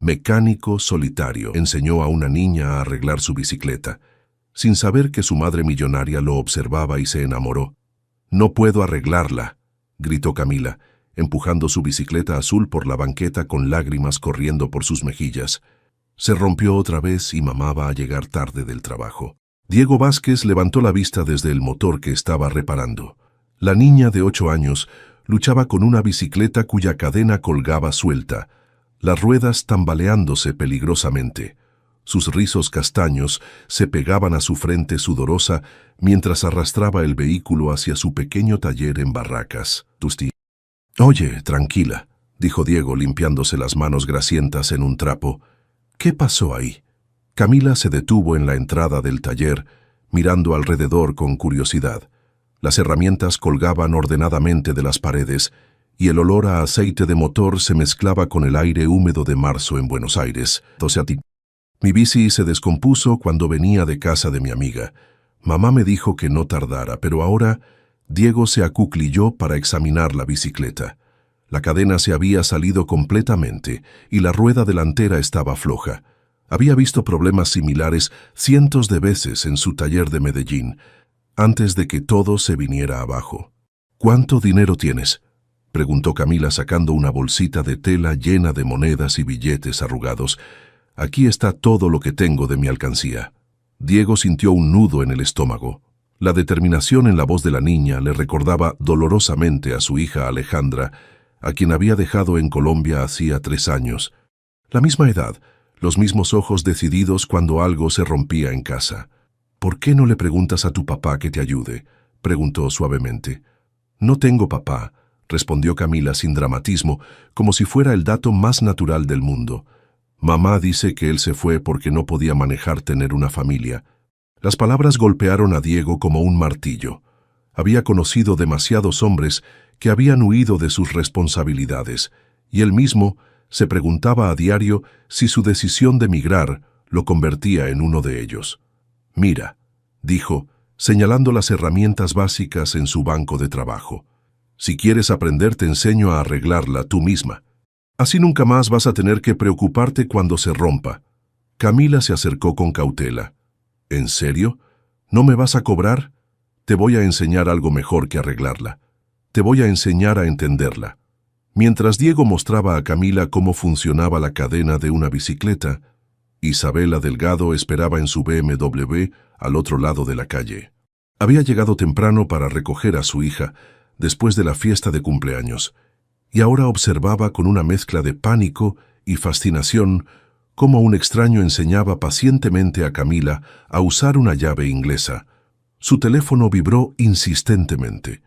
mecánico solitario, enseñó a una niña a arreglar su bicicleta, sin saber que su madre millonaria lo observaba y se enamoró. «No puedo arreglarla», gritó Camila, empujando su bicicleta azul por la banqueta con lágrimas corriendo por sus mejillas. Se rompió otra vez y mamá va a llegar tarde del trabajo. Diego Vázquez levantó la vista desde el motor que estaba reparando. La niña de 8 años luchaba con una bicicleta cuya cadena colgaba suelta, las ruedas tambaleándose peligrosamente. Sus rizos castaños se pegaban a su frente sudorosa mientras arrastraba el vehículo hacia su pequeño taller en Barracas. «Oye, tranquila», dijo Diego limpiándose las manos grasientas en un trapo. «¿Qué pasó ahí?» Camila se detuvo en la entrada del taller, mirando alrededor con curiosidad. Las herramientas colgaban ordenadamente de las paredes y el olor a aceite de motor se mezclaba con el aire húmedo de marzo en Buenos Aires. Mi bici se descompuso cuando venía de casa de mi amiga. Mamá me dijo que no tardara, pero ahora Diego se acuclilló para examinar la bicicleta. La cadena se había salido completamente y la rueda delantera estaba floja. Había visto problemas similares cientos de veces en su taller de Medellín, antes de que todo se viniera abajo. «¿Cuánto dinero tienes?», preguntó Camila sacando una bolsita de tela llena de monedas y billetes arrugados. «Aquí está todo lo que tengo de mi alcancía». Diego sintió un nudo en el estómago. La determinación en la voz de la niña le recordaba dolorosamente a su hija Alejandra, a quien había dejado en Colombia hacía 3 años. La misma edad, los mismos ojos decididos cuando algo se rompía en casa. «¿Por qué no le preguntas a tu papá que te ayude?», preguntó suavemente. «No tengo papá», respondió Camila sin dramatismo, como si fuera el dato más natural del mundo. «Mamá dice que él se fue porque no podía manejar tener una familia». Las palabras golpearon a Diego como un martillo. Había conocido demasiados hombres que habían huido de sus responsabilidades, y él mismo se preguntaba a diario si su decisión de emigrar lo convertía en uno de ellos. «Mira», dijo, señalando las herramientas básicas en su banco de trabajo. «Si quieres aprender, te enseño a arreglarla tú misma. Así nunca más vas a tener que preocuparte cuando se rompa». Camila se acercó con cautela. «¿En serio? ¿No me vas a cobrar? Te voy a enseñar algo mejor que arreglarla. Te voy a enseñar a entenderla». Mientras Diego mostraba a Camila cómo funcionaba la cadena de una bicicleta, Isabela Delgado esperaba en su BMW al otro lado de la calle. Había llegado temprano para recoger a su hija después de la fiesta de cumpleaños, y ahora observaba con una mezcla de pánico y fascinación cómo un extraño enseñaba pacientemente a Camila a usar una llave inglesa. Su teléfono vibró insistentemente.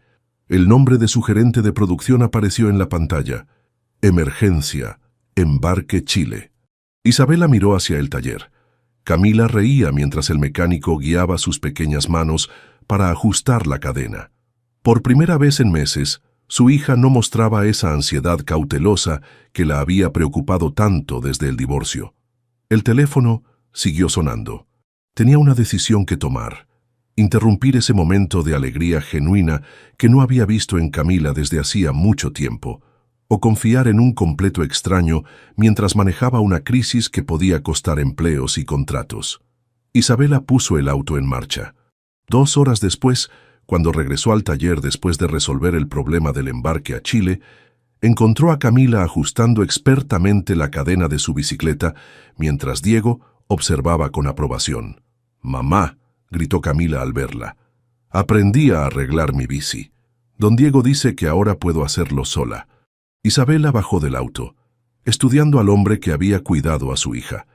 El nombre de su gerente de producción apareció en la pantalla. «Emergencia, Embarque Chile». Isabela miró hacia el taller. Camila reía mientras el mecánico guiaba sus pequeñas manos para ajustar la cadena. Por primera vez en meses, su hija no mostraba esa ansiedad cautelosa que la había preocupado tanto desde el divorcio. El teléfono siguió sonando. Tenía una decisión que tomar. Interrumpir ese momento de alegría genuina que no había visto en Camila desde hacía mucho tiempo, o confiar en un completo extraño mientras manejaba una crisis que podía costar empleos y contratos. Isabela puso el auto en marcha. 2 horas después, cuando regresó al taller después de resolver el problema del embarque a Chile, encontró a Camila ajustando expertamente la cadena de su bicicleta mientras Diego observaba con aprobación. «Mamá», gritó Camila al verla. «Aprendí a arreglar mi bici. Don Diego dice que ahora puedo hacerlo sola». Isabela bajó del auto, estudiando al hombre que había cuidado a su hija.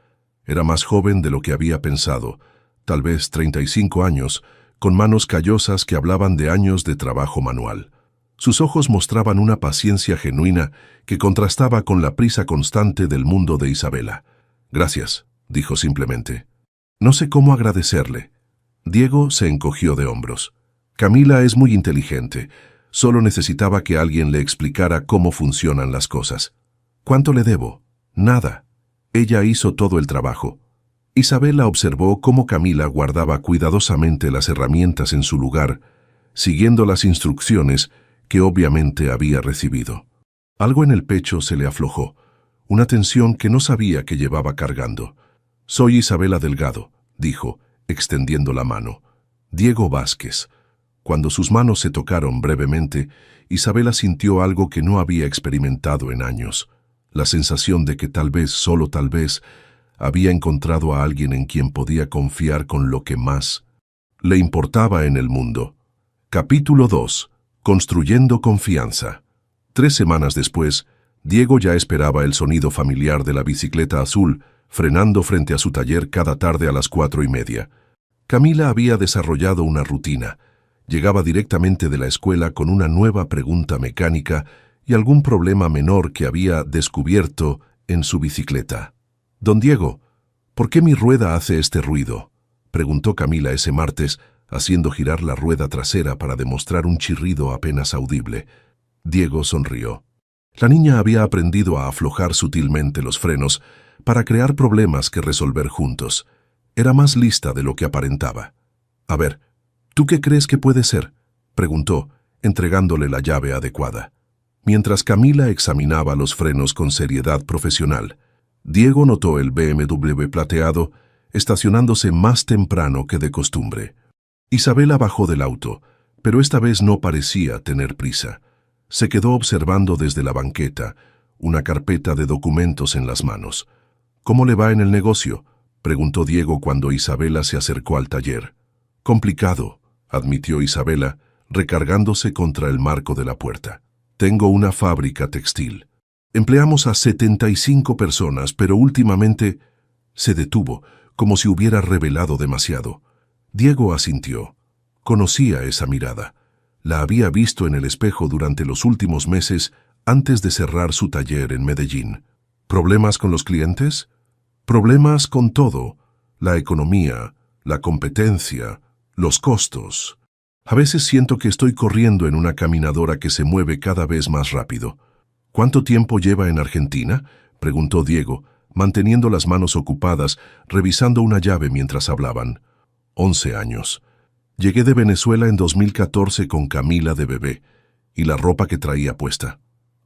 Era más joven de lo que había pensado, tal vez 35 años, con manos callosas que hablaban de años de trabajo manual. Sus ojos mostraban una paciencia genuina que contrastaba con la prisa constante del mundo de Isabela. «Gracias», dijo simplemente. «No sé cómo agradecerle». Diego se encogió de hombros. «Camila es muy inteligente. Solo necesitaba que alguien le explicara cómo funcionan las cosas». «¿Cuánto le debo?» «Nada. Ella hizo todo el trabajo». Isabela observó cómo Camila guardaba cuidadosamente las herramientas en su lugar, siguiendo las instrucciones que obviamente había recibido. Algo en el pecho se le aflojó. una tensión que no sabía que llevaba cargando. «Soy Isabela Delgado», dijo, extendiendo la mano. «Diego Vázquez». Cuando sus manos se tocaron brevemente, Isabela sintió algo que no había experimentado en años. La sensación de que tal vez, solo tal vez, había encontrado a alguien en quien podía confiar con lo que más le importaba en el mundo. Capítulo 2. Construyendo confianza. 3 semanas después, Diego ya esperaba el sonido familiar de la bicicleta azul, frenando frente a su taller cada tarde a las 4:30. Camila había desarrollado una rutina. Llegaba directamente de la escuela con una nueva pregunta mecánica y algún problema menor que había descubierto en su bicicleta. «Don Diego, ¿por qué mi rueda hace este ruido?», preguntó Camila ese martes, haciendo girar la rueda trasera para demostrar un chirrido apenas audible. Diego sonrió. La niña había aprendido a aflojar sutilmente los frenos para crear problemas que resolver juntos. Era más lista de lo que aparentaba. «A ver, ¿tú qué crees que puede ser?», preguntó, entregándole la llave adecuada. Mientras Camila examinaba los frenos con seriedad profesional, Diego notó el BMW plateado estacionándose más temprano que de costumbre. Isabela bajó del auto, pero esta vez no parecía tener prisa. Se quedó observando desde la banqueta, una carpeta de documentos en las manos. «¿Cómo le va en el negocio?», preguntó Diego cuando Isabela se acercó al taller. «Complicado», admitió Isabela, recargándose contra el marco de la puerta. «Tengo una fábrica textil. Empleamos a 75 personas, pero últimamente…» Se detuvo, como si hubiera revelado demasiado. Diego asintió. Conocía esa mirada. La había visto en el espejo durante los últimos meses antes de cerrar su taller en Medellín. ¿Problemas con los clientes? Problemas con todo. La economía, la competencia, los costos. A veces siento que estoy corriendo en una caminadora que se mueve cada vez más rápido. «¿Cuánto tiempo lleva en Argentina?», preguntó Diego, manteniendo las manos ocupadas, revisando una llave mientras hablaban. 11 años. Llegué de Venezuela en 2014 con Camila de bebé y la ropa que traía puesta.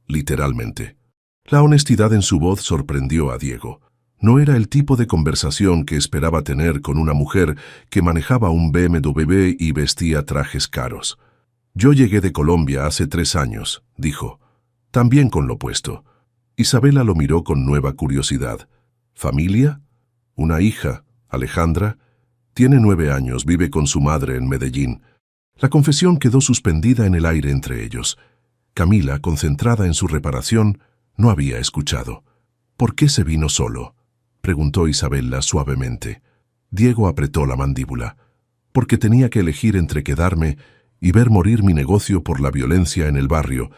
Literalmente. La honestidad en su voz sorprendió a Diego. No era el tipo de conversación que esperaba tener con una mujer que manejaba un BMW y vestía trajes caros. «Yo llegué de Colombia hace 3 años», dijo. «También con lo puesto». Isabela lo miró con nueva curiosidad. «¿Familia?». «Una hija, Alejandra. Tiene 9 años, vive con su madre en Medellín». La confesión quedó suspendida en el aire entre ellos. Camila, concentrada en su reparación, no había escuchado. «¿Por qué se vino solo?», preguntó Isabela suavemente. Diego apretó la mandíbula. «Porque tenía que elegir entre quedarme y ver morir mi negocio por la violencia en el barrio,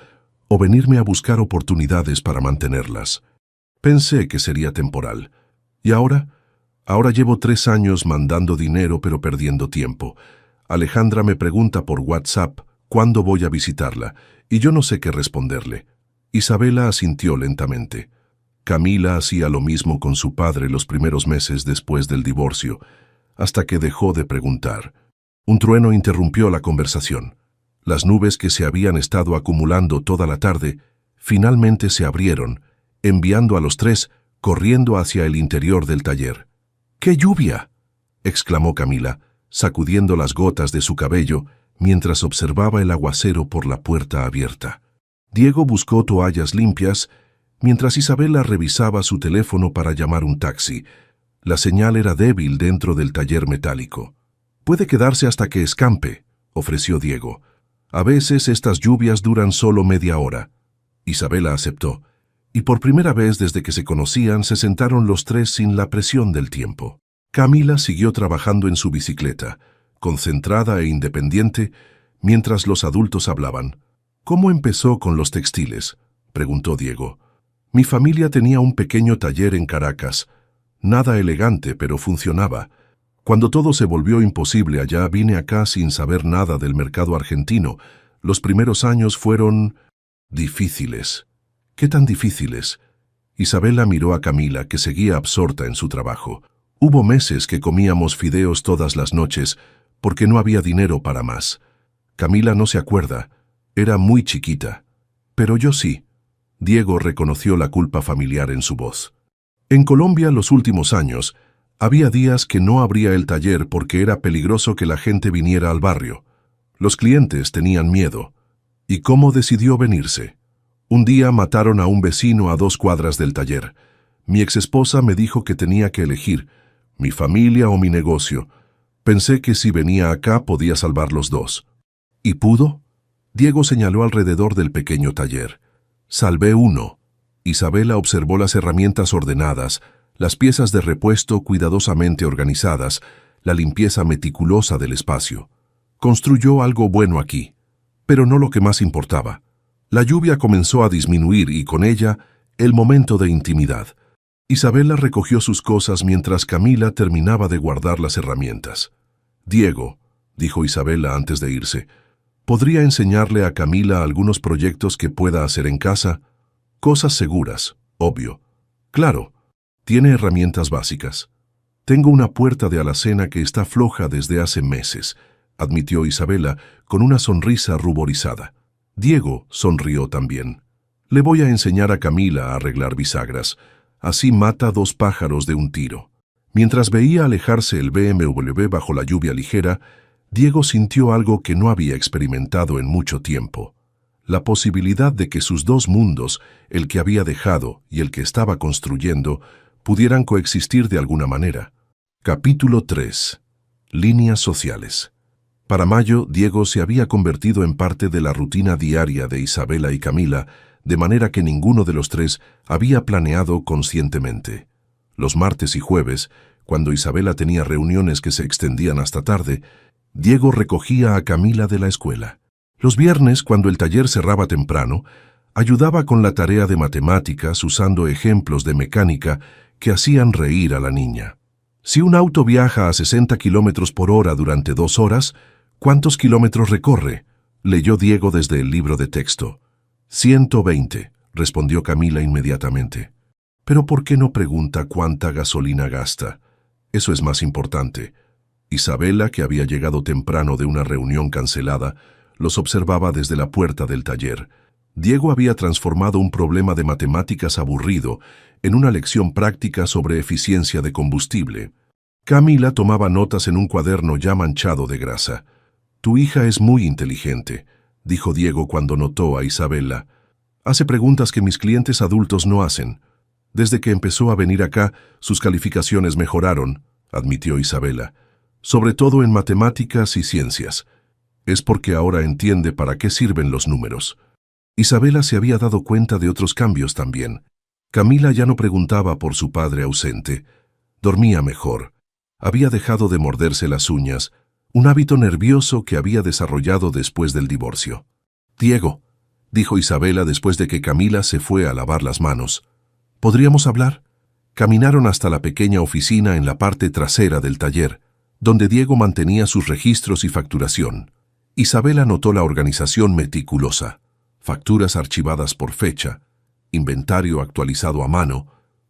o venirme a buscar oportunidades para mantenerlas. Pensé que sería temporal. ¿Y ahora? Ahora llevo 3 años mandando dinero pero perdiendo tiempo. Alejandra me pregunta por WhatsApp cuándo voy a visitarla, y yo no sé qué responderle». Isabela asintió lentamente. Camila hacía lo mismo con su padre los primeros meses después del divorcio, hasta que dejó de preguntar. Un trueno interrumpió la conversación. Las nubes que se habían estado acumulando toda la tarde finalmente se abrieron, enviando a los 3 corriendo hacia el interior del taller. «¡Qué lluvia!», exclamó Camila, sacudiendo las gotas de su cabello mientras observaba el aguacero por la puerta abierta. Diego buscó toallas limpias mientras Isabela revisaba su teléfono para llamar un taxi. La señal era débil dentro del taller metálico. «Puede quedarse hasta que escampe», ofreció Diego. «A veces estas lluvias duran solo media hora». Isabela aceptó, y por primera vez desde que se conocían se sentaron los 3 sin la presión del tiempo. Camila siguió trabajando en su bicicleta, concentrada e independiente, mientras los adultos hablaban. «¿Cómo empezó con los textiles?», preguntó Diego. «Mi familia tenía un pequeño taller en Caracas. Nada elegante, pero funcionaba. Cuando todo se volvió imposible allá, vine acá sin saber nada del mercado argentino. Los primeros años fueron difíciles». «¿Qué tan difíciles?». Isabela miró a Camila, que seguía absorta en su trabajo. «Hubo meses que comíamos fideos todas las noches, porque no había dinero para más. Camila no se acuerda. Era muy chiquita. Pero yo sí. Diego reconoció la culpa familiar en su voz. En Colombia, los últimos años, había días que no abría el taller porque era peligroso que la gente viniera al barrio. Los clientes tenían miedo. ¿Y cómo decidió venirse? Un día mataron a un vecino a 2 cuadras del taller. Mi exesposa me dijo que tenía que elegir, mi familia o mi negocio. Pensé que si venía acá podía salvar los dos. ¿Y pudo? Diego señaló alrededor del pequeño taller. Salvé uno. Isabela observó las herramientas ordenadas, las piezas de repuesto cuidadosamente organizadas, la limpieza meticulosa del espacio. Construyó algo bueno aquí, pero no lo que más importaba. La lluvia comenzó a disminuir y con ella el momento de intimidad. Isabela recogió sus cosas mientras Camila terminaba de guardar las herramientas. «Diego», dijo Isabela antes de irse, «¿podría enseñarle a Camila algunos proyectos que pueda hacer en casa? Cosas seguras, obvio. Claro, tiene herramientas básicas. Tengo una puerta de alacena que está floja desde hace meses», admitió Isabela con una sonrisa ruborizada. Diego sonrió también. «Le voy a enseñar a Camila a arreglar bisagras. Así mata 2 pájaros de un tiro». Mientras veía alejarse el BMW bajo la lluvia ligera, Diego sintió algo que no había experimentado en mucho tiempo. La posibilidad de que sus 2 mundos, el que había dejado y el que estaba construyendo, pudieran coexistir de alguna manera. Capítulo 3. Líneas sociales. Para mayo, Diego se había convertido en parte de la rutina diaria de Isabela y Camila, de manera que ninguno de los 3 había planeado conscientemente. Los martes y jueves, cuando Isabela tenía reuniones que se extendían hasta tarde, Diego recogía a Camila de la escuela. Los viernes, cuando el taller cerraba temprano, ayudaba con la tarea de matemáticas usando ejemplos de mecánica que hacían reír a la niña. Si un auto viaja a 60 kilómetros por hora durante 2 horas, ¿cuántos kilómetros recorre?, leyó Diego desde el libro de texto. 120, respondió Camila inmediatamente. «¿Pero por qué no pregunta cuánta gasolina gasta? Eso es más importante». Isabela, que había llegado temprano de una reunión cancelada, los observaba desde la puerta del taller. Diego había transformado un problema de matemáticas aburrido en una lección práctica sobre eficiencia de combustible. Camila tomaba notas en un cuaderno ya manchado de grasa. «Tu hija es muy inteligente», dijo Diego cuando notó a Isabela. «Hace preguntas que mis clientes adultos no hacen. Desde que empezó a venir acá, sus calificaciones mejoraron», admitió Isabela, «sobre todo en matemáticas y ciencias. Es porque ahora entiende para qué sirven los números». Isabela se había dado cuenta de otros cambios también. Camila ya no preguntaba por su padre ausente. Dormía mejor. Había dejado de morderse las uñas, un hábito nervioso que había desarrollado después del divorcio. «Diego», dijo Isabela después de que Camila se fue a lavar las manos, «¿podríamos hablar?». Caminaron hasta la pequeña oficina en la parte trasera del taller, donde Diego mantenía sus registros y facturación. Isabela notó la organización meticulosa, facturas archivadas por fecha, inventario actualizado a mano,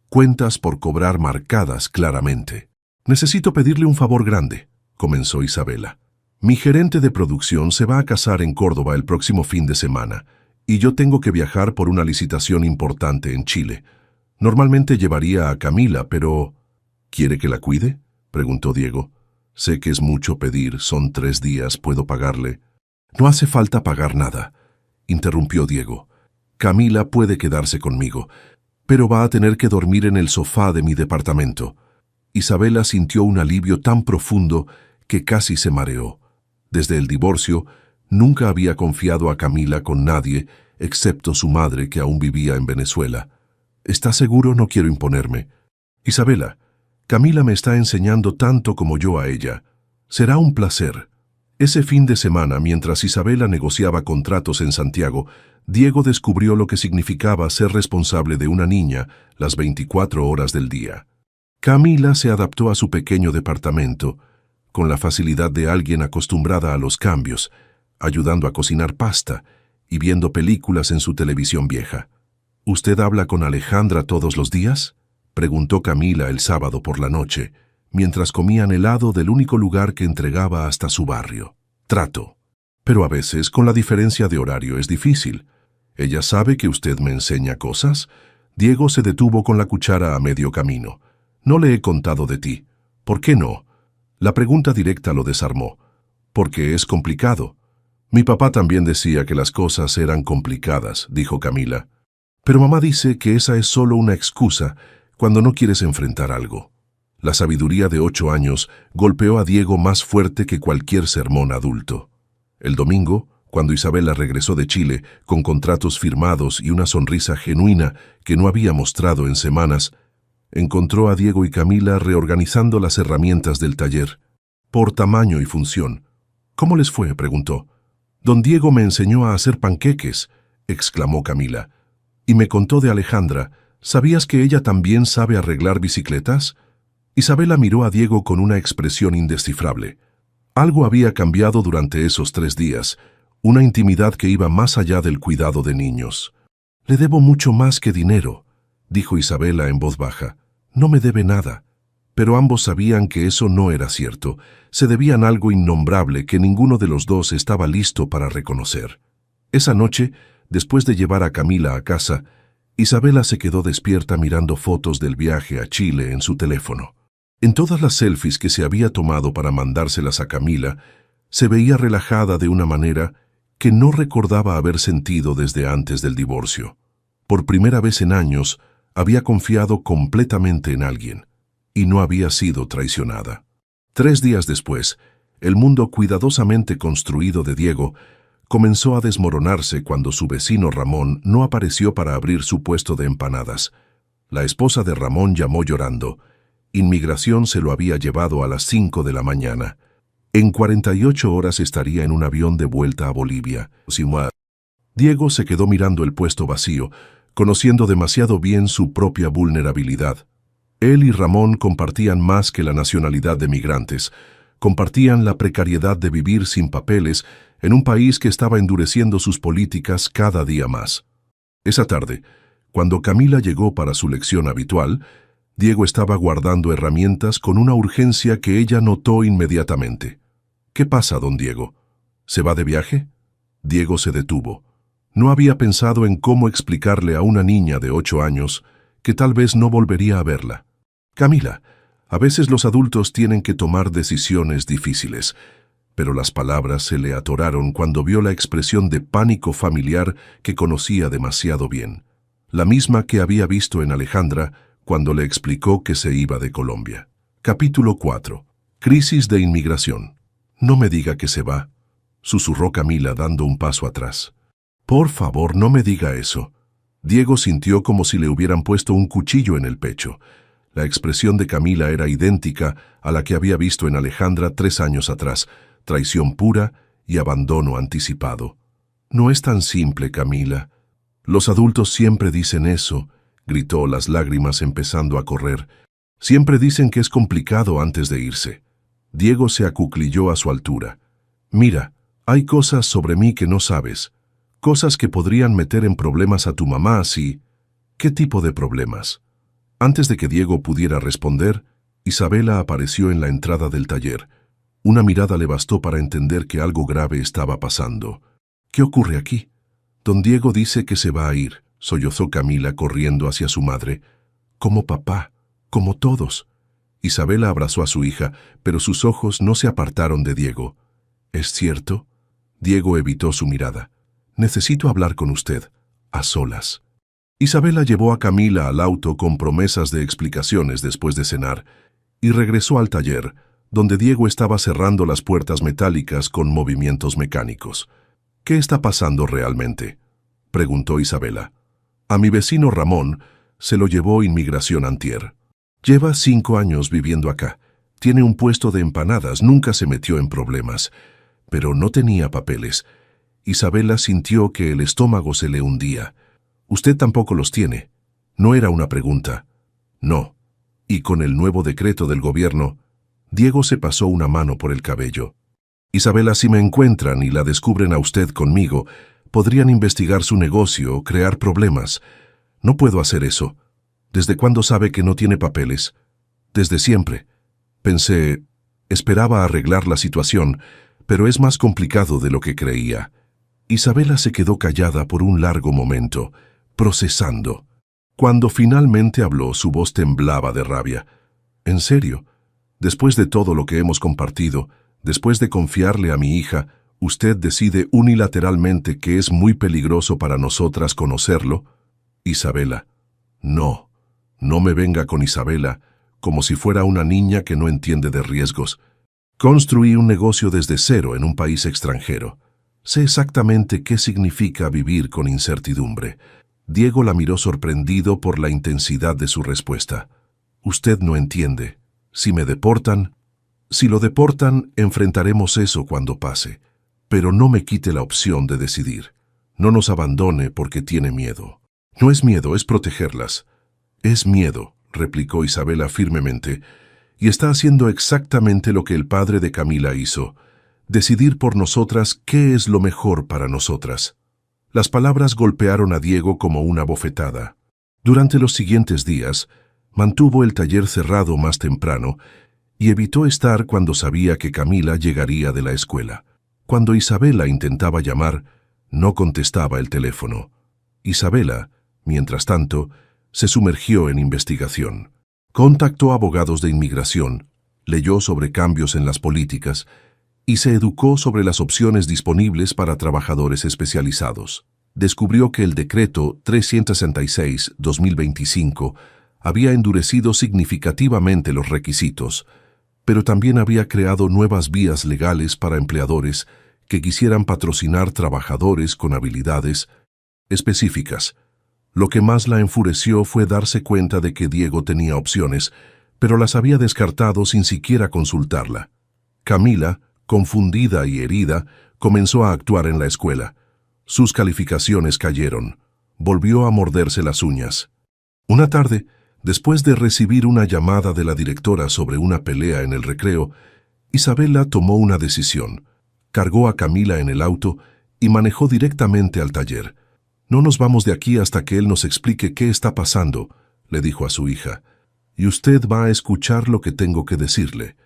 cuentas por cobrar marcadas claramente. «Necesito pedirle un favor grande», comenzó Isabela. «Mi gerente de producción se va a casar en Córdoba el próximo fin de semana, y yo tengo que viajar por una licitación importante en Chile. Normalmente llevaría a Camila, pero...» «¿Quiere que la cuide?», preguntó Diego. «Sé que es mucho pedir, son 3 días, puedo pagarle». «No hace falta pagar nada», interrumpió Diego. «Camila puede quedarse conmigo, pero va a tener que dormir en el sofá de mi departamento». Isabela sintió un alivio tan profundo que casi se mareó. Desde el divorcio, nunca había confiado a Camila con nadie, excepto su madre, que aún vivía en Venezuela. «¿Estás seguro? No quiero imponerme». «Isabela, Camila me está enseñando tanto como yo a ella. Será un placer». Ese fin de semana, mientras Isabela negociaba contratos en Santiago, Diego descubrió lo que significaba ser responsable de una niña las 24 horas del día. Camila se adaptó a su pequeño departamento, con la facilidad de alguien acostumbrada a los cambios, ayudando a cocinar pasta y viendo películas en su televisión vieja. «¿Usted habla con Alejandra todos los días?», preguntó Camila el sábado por la noche, mientras comían helado del único lugar que entregaba hasta su barrio. «Trato. Pero a veces, con la diferencia de horario, es difícil. ¿Ella sabe que usted me enseña cosas? Diego se detuvo con la cuchara a medio camino. No le he contado de ti. ¿Por qué no? La pregunta directa lo desarmó. Porque es complicado. Mi papá también decía que las cosas eran complicadas, dijo Camila. Pero mamá dice que esa es solo una excusa cuando no quieres enfrentar algo. La sabiduría de 8 años golpeó a Diego más fuerte que cualquier sermón adulto. El domingo, cuando Isabela regresó de Chile con contratos firmados y una sonrisa genuina que no había mostrado en semanas, encontró a Diego y Camila reorganizando las herramientas del taller, por tamaño y función. ¿Cómo les fue?, preguntó. Don Diego me enseñó a hacer panqueques, exclamó Camila. Y me contó de Alejandra. ¿Sabías que ella también sabe arreglar bicicletas? Isabela miró a Diego con una expresión indescifrable. Algo había cambiado durante esos 3 días, una intimidad que iba más allá del cuidado de niños. Le debo mucho más que dinero, dijo Isabela en voz baja. No me debe nada. Pero ambos sabían que eso no era cierto. Se debían algo innombrable que ninguno de los dos estaba listo para reconocer. Esa noche, después de llevar a Camila a casa, Isabela se quedó despierta mirando fotos del viaje a Chile en su teléfono. En todas las selfies que se había tomado para mandárselas a Camila, se veía relajada de una manera que no recordaba haber sentido desde antes del divorcio. Por primera vez en años, había confiado completamente en alguien, y no había sido traicionada. 3 días después, el mundo cuidadosamente construido de Diego comenzó a desmoronarse cuando su vecino Ramón no apareció para abrir su puesto de empanadas. La esposa de Ramón llamó llorando. Inmigración se lo había llevado a las 5 de la mañana. En 48 horas estaría en un avión de vuelta a Bolivia. Diego se quedó mirando el puesto vacío, conociendo demasiado bien su propia vulnerabilidad. Él y Ramón compartían más que la nacionalidad de migrantes, compartían la precariedad de vivir sin papeles en un país que estaba endureciendo sus políticas cada día más. Esa tarde, cuando Camila llegó para su lección habitual, Diego estaba guardando herramientas con una urgencia que ella notó inmediatamente. ¿Qué pasa, don Diego? ¿Se va de viaje? Diego se detuvo. No había pensado en cómo explicarle a una niña de 8 años que tal vez no volvería a verla. Camila, a veces los adultos tienen que tomar decisiones difíciles, pero las palabras se le atoraron cuando vio la expresión de pánico familiar que conocía demasiado bien, la misma que había visto en Alejandra cuando le explicó que se iba de Colombia. Capítulo 4. Crisis de inmigración. No me diga que se va, susurró Camila dando un paso atrás. Por favor, no me diga eso. Diego sintió como si le hubieran puesto un cuchillo en el pecho. La expresión de Camila era idéntica a la que había visto en Alejandra 3 años atrás, traición pura y abandono anticipado. No es tan simple, Camila. Los adultos siempre dicen eso, gritó, las lágrimas empezando a correr. Siempre dicen que es complicado antes de irse. Diego se acuclilló a su altura. Mira, hay cosas sobre mí que no sabes. Cosas que podrían meter en problemas a tu mamá si... ¿Qué tipo de problemas? Antes de que Diego pudiera responder, Isabela apareció en la entrada del taller. Una mirada le bastó para entender que algo grave estaba pasando. ¿Qué ocurre aquí? Don Diego dice que se va a ir, sollozó Camila corriendo hacia su madre. Como papá, como todos. Isabela abrazó a su hija, pero sus ojos no se apartaron de Diego. ¿Es cierto? Diego evitó su mirada. Necesito hablar con usted, a solas. Isabela llevó a Camila al auto con promesas de explicaciones después de cenar y regresó al taller, donde Diego estaba cerrando las puertas metálicas con movimientos mecánicos. ¿Qué está pasando realmente?, preguntó Isabela. A mi vecino Ramón se lo llevó inmigración antier. Lleva 5 años viviendo acá. Tiene un puesto de empanadas, nunca se metió en problemas, pero no tenía papeles. Isabela sintió que el estómago se le hundía. Usted tampoco los tiene. No era una pregunta. No. Y con el nuevo decreto del gobierno, Diego se pasó una mano por el cabello. Isabela, si me encuentran y la descubren a usted conmigo, podrían investigar su negocio, crear problemas. No puedo hacer eso. ¿Desde cuándo sabe que no tiene papeles? Desde siempre. Pensé, esperaba arreglar la situación, pero es más complicado de lo que creía. Isabela se quedó callada por un largo momento, procesando. Cuando finalmente habló, su voz temblaba de rabia. «¿En serio? Después de todo lo que hemos compartido, después de confiarle a mi hija, ¿usted decide unilateralmente que es muy peligroso para nosotras conocerlo?» «Isabela, no. No me venga con Isabela, como si fuera una niña que no entiende de riesgos. Construí un negocio desde cero en un país extranjero. Sé exactamente qué significa vivir con incertidumbre». Diego la miró sorprendido por la intensidad de su respuesta. «Usted no entiende. Si me deportan, si lo deportan, enfrentaremos eso cuando pase. Pero no me quite la opción de decidir. No nos abandone porque tiene miedo». «No es miedo, es protegerlas». «Es miedo», replicó Isabela firmemente, «y está haciendo exactamente lo que el padre de Camila hizo. Decidir por nosotras qué es lo mejor para nosotras». Las palabras golpearon a Diego como una bofetada. Durante los siguientes días, mantuvo el taller cerrado más temprano y evitó estar cuando sabía que Camila llegaría de la escuela. Cuando Isabela intentaba llamar, no contestaba el teléfono. Isabela, mientras tanto, se sumergió en investigación. Contactó abogados de inmigración, leyó sobre cambios en las políticas y se educó sobre las opciones disponibles para trabajadores especializados. Descubrió que el decreto 366-2025 había endurecido significativamente los requisitos, pero también había creado nuevas vías legales para empleadores que quisieran patrocinar trabajadores con habilidades específicas. Lo que más la enfureció fue darse cuenta de que Diego tenía opciones, pero las había descartado sin siquiera consultarla. Camila, confundida y herida, comenzó a actuar en la escuela. Sus calificaciones cayeron. Volvió a morderse las uñas. Una tarde, después de recibir una llamada de la directora sobre una pelea en el recreo, Isabela tomó una decisión. Cargó a Camila en el auto y manejó directamente al taller. «No nos vamos de aquí hasta que él nos explique qué está pasando», le dijo a su hija. «Y usted va a escuchar lo que tengo que decirle».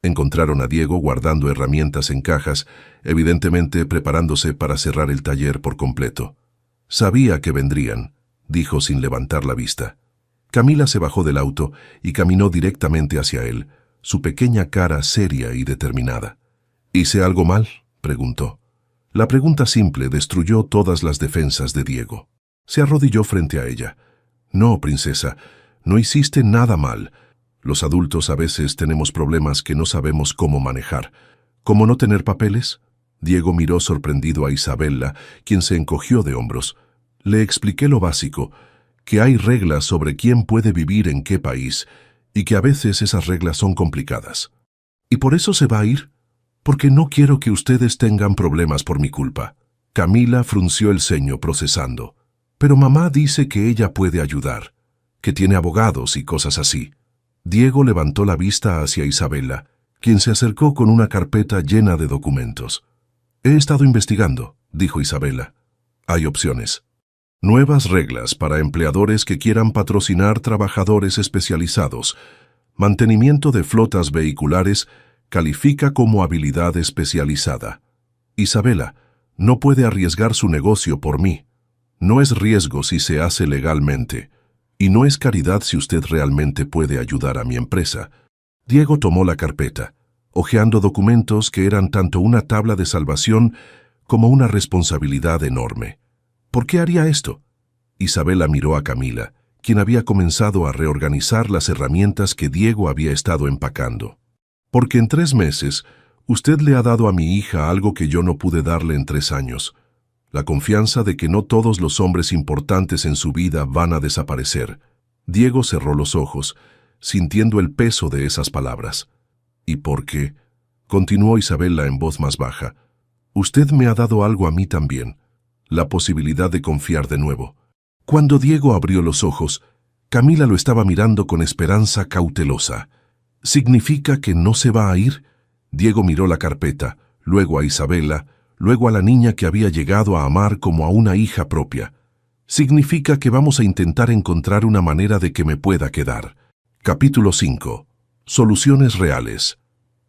Encontraron a Diego guardando herramientas en cajas, evidentemente preparándose para cerrar el taller por completo. «Sabía que vendrían», dijo sin levantar la vista. Camila se bajó del auto y caminó directamente hacia él, su pequeña cara seria y determinada. «¿Hice algo mal?», preguntó. La pregunta simple destruyó todas las defensas de Diego. Se arrodilló frente a ella. «No, princesa, no hiciste nada mal. Los adultos a veces tenemos problemas que no sabemos cómo manejar. ¿Cómo no tener papeles?». Diego miró sorprendido a Isabela, quien se encogió de hombros. «Le expliqué lo básico, que hay reglas sobre quién puede vivir en qué país, y que a veces esas reglas son complicadas. ¿Y por eso se va a ir? Porque no quiero que ustedes tengan problemas por mi culpa». Camila frunció el ceño procesando. «Pero mamá dice que ella puede ayudar, que tiene abogados y cosas así». Diego levantó la vista hacia Isabela, quien se acercó con una carpeta llena de documentos. «He estado investigando», dijo Isabela. «Hay opciones. Nuevas reglas para empleadores que quieran patrocinar trabajadores especializados. Mantenimiento de flotas vehiculares califica como habilidad especializada. Isabela, no puede arriesgar su negocio por mí. No es riesgo si se hace legalmente. Y no es caridad si usted realmente puede ayudar a mi empresa». Diego tomó la carpeta, hojeando documentos que eran tanto una tabla de salvación como una responsabilidad enorme. «¿Por qué haría esto?». Isabela miró a Camila, quien había comenzado a reorganizar las herramientas que Diego había estado empacando. «Porque en 3 meses usted le ha dado a mi hija algo que yo no pude darle en 3 años. La confianza de que no todos los hombres importantes en su vida van a desaparecer». Diego cerró los ojos, sintiendo el peso de esas palabras. «¿Y por qué?», continuó Isabela en voz más baja. «Usted me ha dado algo a mí también, la posibilidad de confiar de nuevo». Cuando Diego abrió los ojos, Camila lo estaba mirando con esperanza cautelosa. «¿Significa que no se va a ir?». Diego miró la carpeta, luego a Isabela, luego a la niña que había llegado a amar como a una hija propia. «Significa que vamos a intentar encontrar una manera de que me pueda quedar». Capítulo 5. Soluciones reales.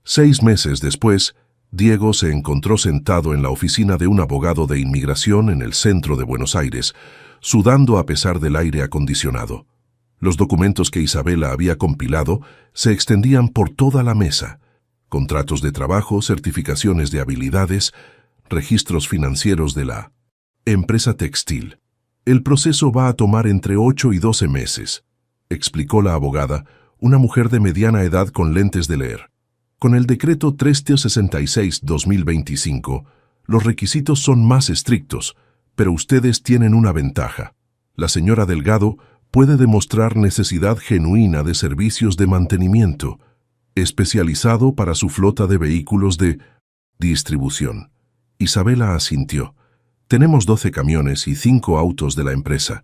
6 meses después, Diego se encontró sentado en la oficina de un abogado de inmigración en el centro de Buenos Aires, sudando a pesar del aire acondicionado. Los documentos que Isabela había compilado se extendían por toda la mesa: contratos de trabajo, certificaciones de habilidades, registros financieros de la empresa textil. El proceso va a tomar entre 8 y 12 meses, explicó la abogada, una mujer de mediana edad con lentes de leer. Con el decreto 366-2025, los requisitos son más estrictos, pero ustedes tienen una ventaja. La señora Delgado puede demostrar necesidad genuina de servicios de mantenimiento, especializado para su flota de vehículos de distribución. Isabela asintió. Tenemos 12 camiones y 5 autos de la empresa.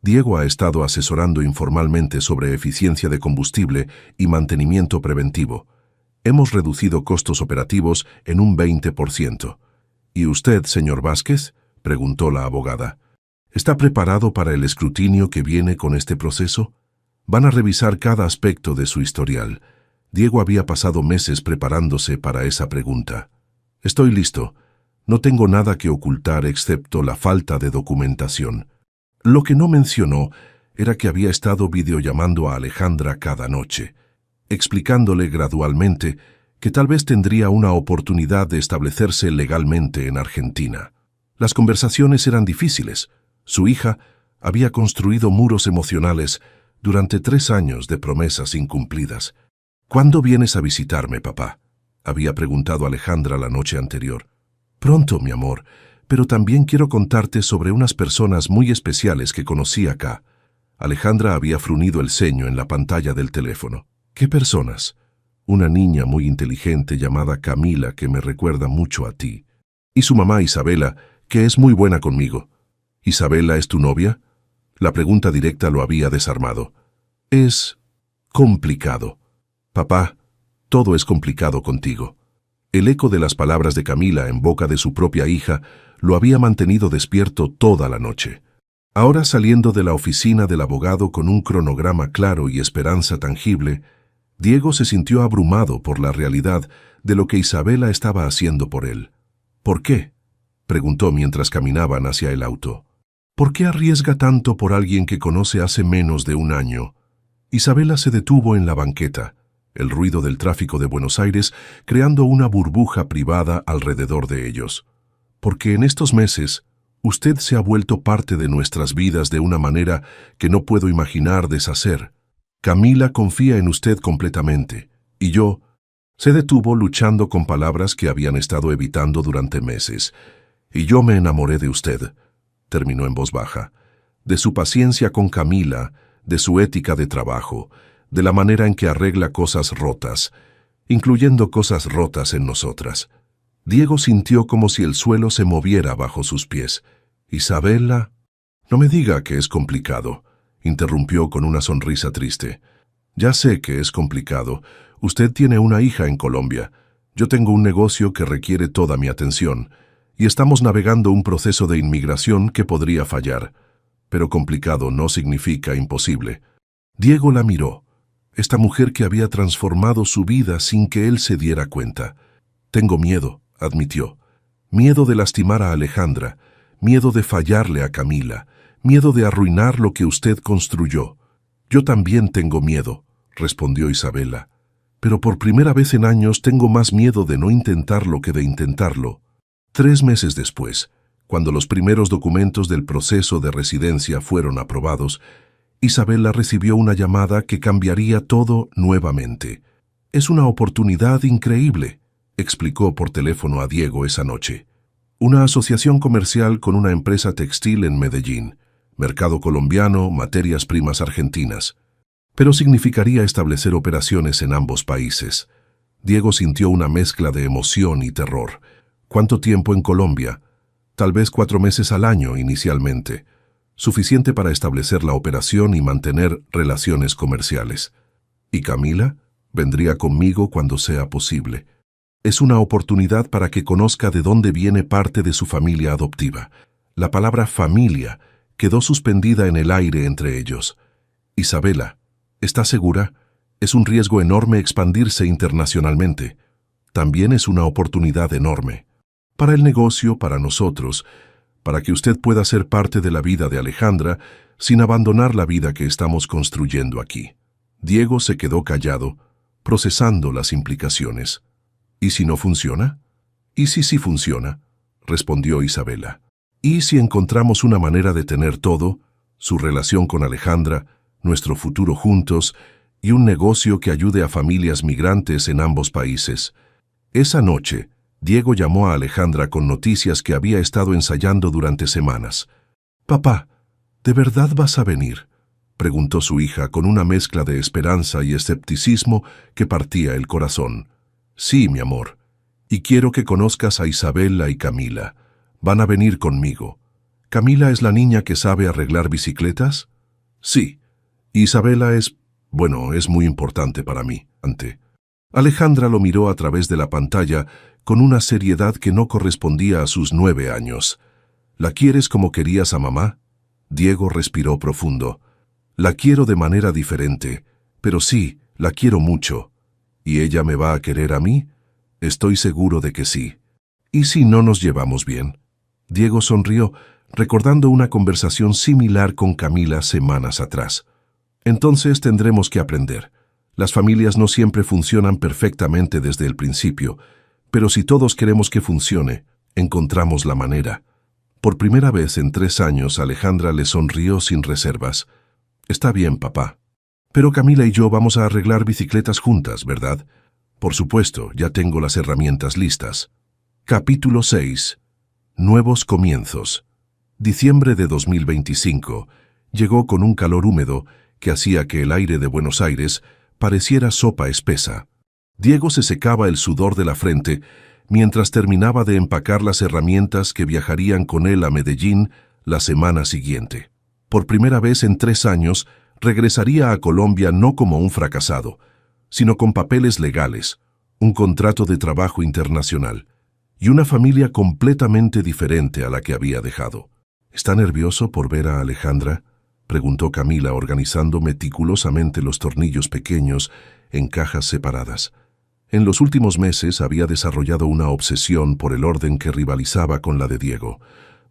Diego ha estado asesorando informalmente sobre eficiencia de combustible y mantenimiento preventivo. Hemos reducido costos operativos en un 20%. ¿Y usted, señor Vázquez?, preguntó la abogada. ¿Está preparado para el escrutinio que viene con este proceso? Van a revisar cada aspecto de su historial. Diego había pasado meses preparándose para esa pregunta. Estoy listo. No tengo nada que ocultar excepto la falta de documentación. Lo que no mencionó era que había estado videollamando a Alejandra cada noche, explicándole gradualmente que tal vez tendría una oportunidad de establecerse legalmente en Argentina. Las conversaciones eran difíciles. Su hija había construido muros emocionales durante 3 años de promesas incumplidas. «¿Cuándo vienes a visitarme, papá?», había preguntado Alejandra la noche anterior. «Pronto, mi amor, pero también quiero contarte sobre unas personas muy especiales que conocí acá». Alejandra había fruncido el ceño en la pantalla del teléfono. «¿Qué personas?». «Una niña muy inteligente llamada Camila que me recuerda mucho a ti. Y su mamá Isabela, que es muy buena conmigo». «¿Isabela es tu novia?». La pregunta directa lo había desarmado. «Es complicado. Papá, todo es complicado contigo». El eco de las palabras de Camila en boca de su propia hija lo había mantenido despierto toda la noche. Ahora, saliendo de la oficina del abogado con un cronograma claro y esperanza tangible, Diego se sintió abrumado por la realidad de lo que Isabela estaba haciendo por él. «¿Por qué?», preguntó mientras caminaban hacia el auto. «¿Por qué arriesga tanto por alguien que conoce hace menos de un año?». Isabela se detuvo en la banqueta, el ruido del tráfico de Buenos Aires creando una burbuja privada alrededor de ellos. «Porque en estos meses usted se ha vuelto parte de nuestras vidas de una manera que no puedo imaginar deshacer. Camila confía en usted completamente, y yo». Se detuvo luchando con palabras que habían estado evitando durante meses. «Y yo me enamoré de usted», terminó en voz baja, «de su paciencia con Camila, de su ética de trabajo, de la manera en que arregla cosas rotas, incluyendo cosas rotas en nosotras». Diego sintió como si el suelo se moviera bajo sus pies. «Isabela». «No me diga que es complicado», interrumpió con una sonrisa triste. «Ya sé que es complicado. Usted tiene una hija en Colombia. Yo tengo un negocio que requiere toda mi atención, y estamos navegando un proceso de inmigración que podría fallar. Pero complicado no significa imposible». Diego la miró, esta mujer que había transformado su vida sin que él se diera cuenta. «Tengo miedo», admitió. «Miedo de lastimar a Alejandra, miedo de fallarle a Camila, miedo de arruinar lo que usted construyó». «Yo también tengo miedo», respondió Isabela. «Pero por primera vez en años tengo más miedo de no intentarlo que de intentarlo». 3 meses después, cuando los primeros documentos del proceso de residencia fueron aprobados, Isabela recibió una llamada que cambiaría todo nuevamente. «Es una oportunidad increíble», explicó por teléfono a Diego esa noche. «Una asociación comercial con una empresa textil en Medellín, mercado colombiano, materias primas argentinas. Pero significaría establecer operaciones en ambos países». Diego sintió una mezcla de emoción y terror. «¿Cuánto tiempo en Colombia?». «Tal vez 4 meses al año inicialmente. Suficiente para establecer la operación y mantener relaciones comerciales. ¿Y Camila? Vendría conmigo cuando sea posible. Es una oportunidad para que conozca de dónde viene parte de su familia adoptiva». La palabra familia quedó suspendida en el aire entre ellos. «Isabela, ¿está segura? Es un riesgo enorme expandirse internacionalmente». también es una oportunidad enorme. Para el negocio, para nosotros, para que usted pueda ser parte de la vida de Alejandra sin abandonar la vida que estamos construyendo aquí. Diego se quedó callado, procesando las implicaciones. ¿Y si no funciona? ¿Y si sí funciona?, respondió Isabela. ¿Y si encontramos una manera de tener todo, su relación con Alejandra, nuestro futuro juntos y un negocio que ayude a familias migrantes en ambos países? Esa noche, Diego llamó a Alejandra con noticias que había estado ensayando durante semanas. «Papá, ¿de verdad vas a venir?», preguntó su hija con una mezcla de esperanza y escepticismo que partía el corazón. «Sí, mi amor. Y quiero que conozcas a Isabela y Camila. Van a venir conmigo. ¿Camila es la niña que sabe arreglar bicicletas?». «Sí. Isabela es muy importante para mí». Alejandra lo miró a través de la pantalla con una seriedad que no correspondía a sus 9 años. «¿La quieres como querías a mamá?». Diego respiró profundo. «La quiero de manera diferente, pero sí, la quiero mucho. ¿Y ella me va a querer a mí? Estoy seguro de que sí». «¿Y si no nos llevamos bien?». Diego sonrió, recordando una conversación similar con Camila semanas atrás. «Entonces tendremos que aprender. Las familias no siempre funcionan perfectamente desde el principio, pero si todos queremos que funcione, encontramos la manera». Por primera vez en 3 años, Alejandra le sonrió sin reservas. «Está bien, papá. Pero Camila y yo vamos a arreglar bicicletas juntas, ¿verdad?». «Por supuesto, ya tengo las herramientas listas». Capítulo 6. Nuevos comienzos. Diciembre de 2025 llegó con un calor húmedo que hacía que el aire de Buenos Aires pareciera sopa espesa. Diego se secaba el sudor de la frente mientras terminaba de empacar las herramientas que viajarían con él a Medellín la semana siguiente. Por primera vez en 3 años, regresaría a Colombia no como un fracasado, sino con papeles legales, un contrato de trabajo internacional y una familia completamente diferente a la que había dejado. «¿Está nervioso por ver a Alejandra?», preguntó Camila, organizando meticulosamente los tornillos pequeños en cajas separadas. En los últimos meses había desarrollado una obsesión por el orden que rivalizaba con la de Diego.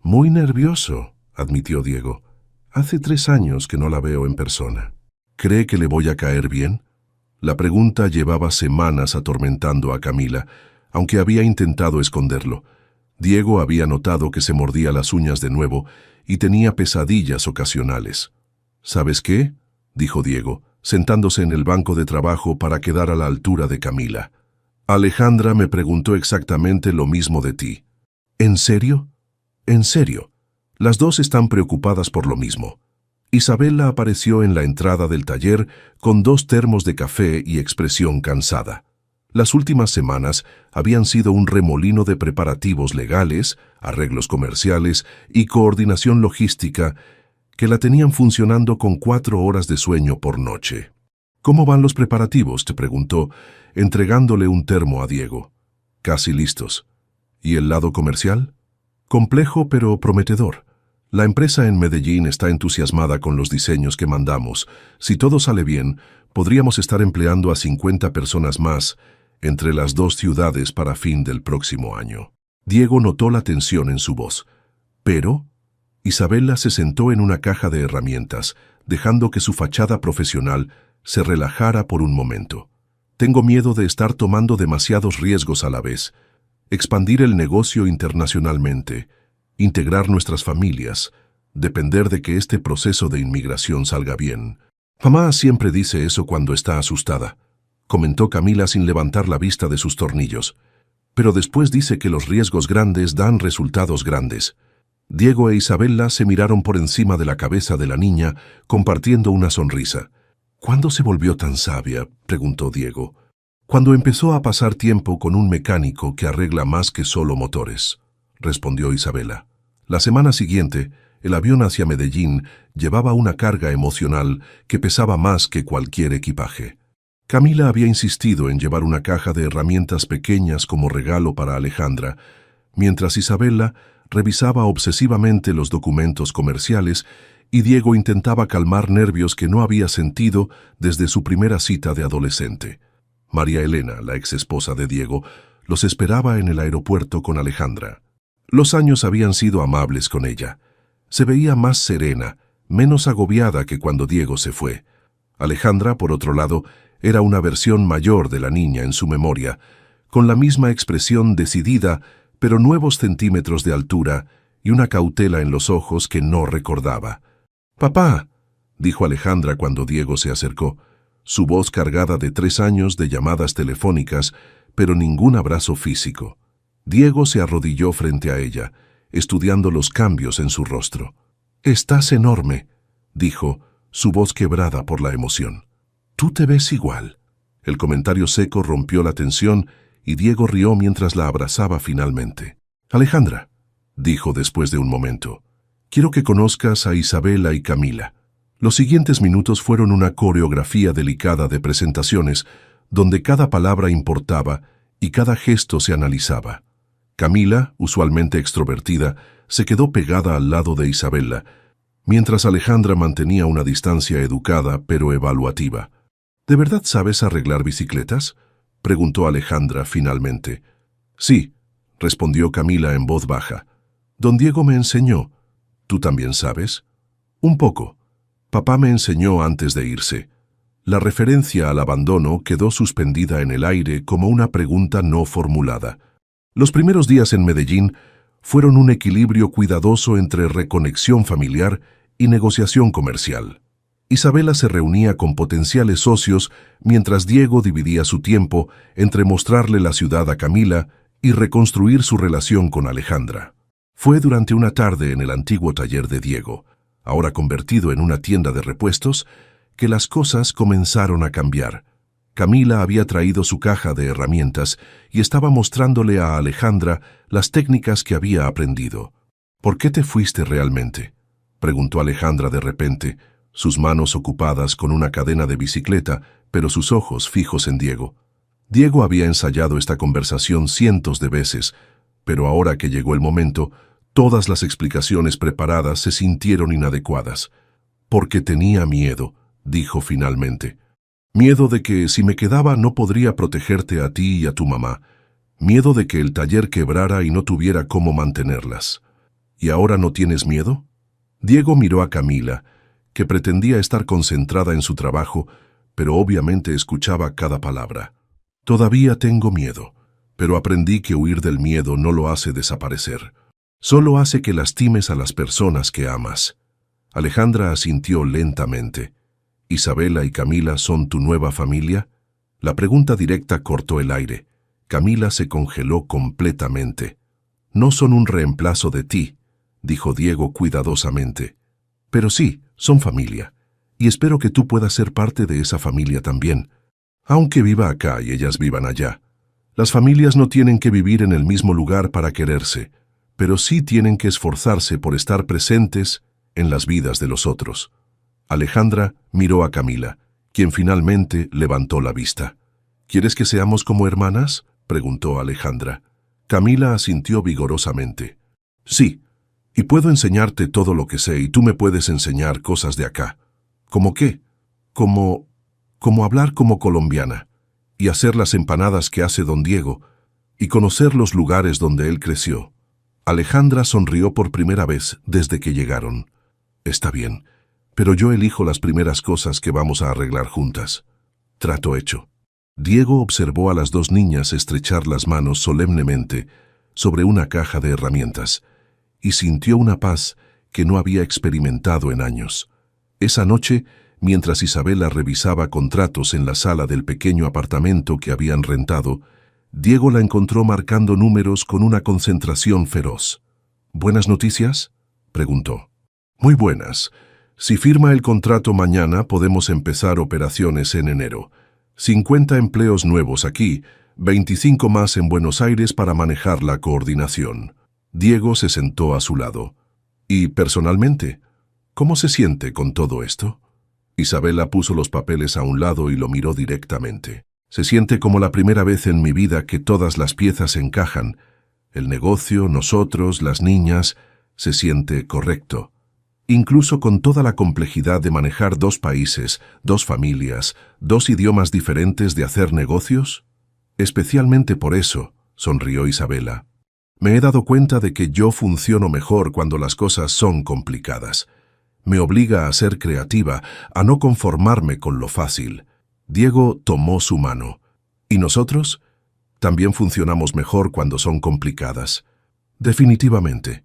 «Muy nervioso», admitió Diego. «Hace 3 años que no la veo en persona». «¿Cree que le voy a caer bien?». La pregunta llevaba semanas atormentando a Camila, aunque había intentado esconderlo. Diego había notado que se mordía las uñas de nuevo y tenía pesadillas ocasionales. «¿Sabes qué?», dijo Diego, sentándose en el banco de trabajo para quedar a la altura de Camila. «Alejandra me preguntó exactamente lo mismo de ti». «¿En serio?». «En serio. Las dos están preocupadas por lo mismo». Isabela apareció en la entrada del taller con 2 termos de café y expresión cansada. Las últimas semanas habían sido un remolino de preparativos legales, arreglos comerciales y coordinación logística que la tenían funcionando con 4 horas de sueño por noche. «¿Cómo van los preparativos?», te preguntó, entregándole un termo a Diego. «Casi listos». «¿Y el lado comercial?». «Complejo pero prometedor. La empresa en Medellín está entusiasmada con los diseños que mandamos. Si todo sale bien, podríamos estar empleando a 50 personas más entre las 2 ciudades para fin del próximo año». Diego notó la tensión en su voz. «¿Pero?». Isabela se sentó en una caja de herramientas, dejando que su fachada profesional se relajara por un momento. «Tengo miedo de estar tomando demasiados riesgos a la vez. Expandir el negocio internacionalmente, integrar nuestras familias, depender de que este proceso de inmigración salga bien. Mamá siempre dice eso cuando está asustada», comentó Camila sin levantar la vista de sus tornillos. «Pero después dice que los riesgos grandes dan resultados grandes». Diego e Isabela se miraron por encima de la cabeza de la niña, compartiendo una sonrisa. «¿Cuándo se volvió tan sabia?», preguntó Diego. «Cuando empezó a pasar tiempo con un mecánico que arregla más que solo motores», respondió Isabela. La semana siguiente, el avión hacia Medellín llevaba una carga emocional que pesaba más que cualquier equipaje. Camila había insistido en llevar una caja de herramientas pequeñas como regalo para Alejandra, mientras Isabela revisaba obsesivamente los documentos comerciales y Diego intentaba calmar nervios que no había sentido desde su primera cita de adolescente. María Elena, la exesposa de Diego, los esperaba en el aeropuerto con Alejandra. Los años habían sido amables con ella. Se veía más serena, menos agobiada que cuando Diego se fue. Alejandra, por otro lado, era una versión mayor de la niña en su memoria, con la misma expresión decidida, pero nuevos centímetros de altura y una cautela en los ojos que no recordaba. «Papá», dijo Alejandra cuando Diego se acercó, su voz cargada de 3 años de llamadas telefónicas, pero ningún abrazo físico. Diego se arrodilló frente a ella, estudiando los cambios en su rostro. «Estás enorme», dijo, su voz quebrada por la emoción. «Tú te ves igual». El comentario seco rompió la tensión y Diego rió mientras la abrazaba finalmente. «Alejandra», dijo después de un momento, «quiero que conozcas a Isabela y Camila». Los siguientes minutos fueron una coreografía delicada de presentaciones, donde cada palabra importaba y cada gesto se analizaba. Camila, usualmente extrovertida, se quedó pegada al lado de Isabela, mientras Alejandra mantenía una distancia educada pero evaluativa. «¿De verdad sabes arreglar bicicletas?», preguntó Alejandra finalmente. «Sí», respondió Camila en voz baja. «Don Diego me enseñó. ¿Tú también sabes?» «Un poco. Papá me enseñó antes de irse». La referencia al abandono quedó suspendida en el aire como una pregunta no formulada. Los primeros días en Medellín fueron un equilibrio cuidadoso entre reconexión familiar y negociación comercial. Isabela se reunía con potenciales socios mientras Diego dividía su tiempo entre mostrarle la ciudad a Camila y reconstruir su relación con Alejandra. Fue durante una tarde en el antiguo taller de Diego, ahora convertido en una tienda de repuestos, que las cosas comenzaron a cambiar. Camila había traído su caja de herramientas y estaba mostrándole a Alejandra las técnicas que había aprendido. «¿Por qué te fuiste realmente?», preguntó Alejandra de repente, sus manos ocupadas con una cadena de bicicleta, pero sus ojos fijos en Diego. Diego había ensayado esta conversación cientos de veces, pero ahora que llegó el momento, todas las explicaciones preparadas se sintieron inadecuadas. «Porque tenía miedo», dijo finalmente. «Miedo de que si me quedaba no podría protegerte a ti y a tu mamá. Miedo de que el taller quebrara y no tuviera cómo mantenerlas. ¿Y ahora no tienes miedo?». Diego miró a Camila, que pretendía estar concentrada en su trabajo, pero obviamente escuchaba cada palabra. «Todavía tengo miedo, pero aprendí que huir del miedo no lo hace desaparecer. Solo hace que lastimes a las personas que amas». Alejandra asintió lentamente. «¿Isabela y Camila son tu nueva familia?». La pregunta directa cortó el aire. Camila se congeló completamente. «No son un reemplazo de ti», dijo Diego cuidadosamente. «Pero sí, son familia, y espero que tú puedas ser parte de esa familia también, aunque viva acá y ellas vivan allá. Las familias no tienen que vivir en el mismo lugar para quererse, pero sí tienen que esforzarse por estar presentes en las vidas de los otros». Alejandra miró a Camila, quien finalmente levantó la vista. «¿Quieres que seamos como hermanas?», preguntó Alejandra. Camila asintió vigorosamente. «Sí, y puedo enseñarte todo lo que sé y tú me puedes enseñar cosas de acá». «¿Cómo qué?». Como hablar como colombiana, y hacer las empanadas que hace don Diego, y conocer los lugares donde él creció». Alejandra sonrió por primera vez desde que llegaron. «Está bien, pero yo elijo las primeras cosas que vamos a arreglar juntas». Trato hecho. Diego observó a las 2 niñas estrechar las manos solemnemente sobre una caja de herramientas y sintió una paz que no había experimentado en años. Esa noche, mientras Isabela revisaba contratos en la sala del pequeño apartamento que habían rentado, Diego la encontró marcando números con una concentración feroz. «¿Buenas noticias?», preguntó. «Muy buenas. Si firma el contrato mañana, podemos empezar operaciones en enero. 50 empleos nuevos aquí, 25 más en Buenos Aires para manejar la coordinación». Diego se sentó a su lado. «¿Y personalmente? ¿Cómo se siente con todo esto?». Isabela puso los papeles a un lado y lo miró directamente. «Se siente como la primera vez en mi vida que todas las piezas encajan. El negocio, nosotros, las niñas, se siente correcto». incluso con toda la complejidad de manejar 2 países, 2 familias, 2 idiomas diferentes de hacer negocios? Especialmente por eso, sonrió Isabela. Me he dado cuenta de que yo funciono mejor cuando las cosas son complicadas. Me obliga a ser creativa, a no conformarme con lo fácil. Diego tomó su mano. ¿Y nosotros? También funcionamos mejor cuando son complicadas. Definitivamente.